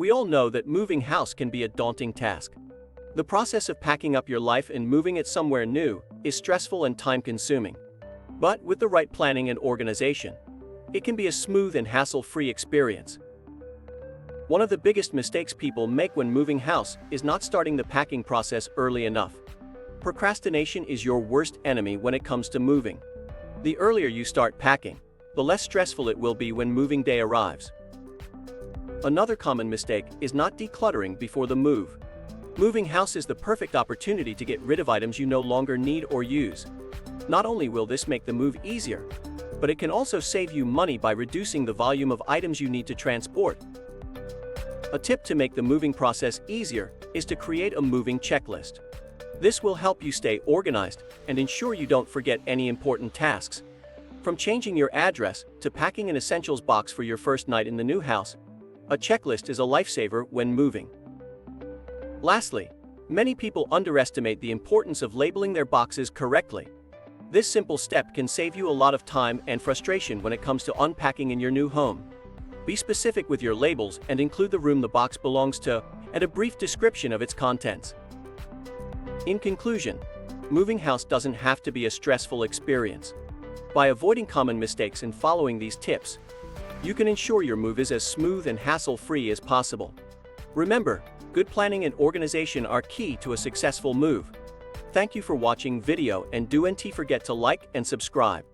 We all know that moving house can be a daunting task. The process of packing up your life and moving it somewhere new is stressful and time-consuming. But with the right planning and organization, it can be a smooth and hassle-free experience. One of the biggest mistakes people make when moving house is not starting the packing process early enough. Procrastination is your worst enemy when it comes to moving. The earlier you start packing, the less stressful it will be when moving day arrives. Another common mistake is not decluttering before the move. Moving house is the perfect opportunity to get rid of items you no longer need or use. Not only will this make the move easier, but it can also save you money by reducing the volume of items you need to transport. A tip to make the moving process easier is to create a moving checklist. This will help you stay organized and ensure you don't forget any important tasks. From changing your address to packing an essentials box for your first night in the new house, a checklist is a lifesaver when moving. Lastly, many people underestimate the importance of labeling their boxes correctly. This simple step can save you a lot of time and frustration when it comes to unpacking in your new home. Be specific with your labels and include the room the box belongs to and a brief description of its contents. In conclusion, moving house doesn't have to be a stressful experience. By avoiding common mistakes and following these tips, you can ensure your move is as smooth and hassle-free as possible. Remember, good planning and organization are key to a successful move. Thank you for watching video and don't forget to like and subscribe.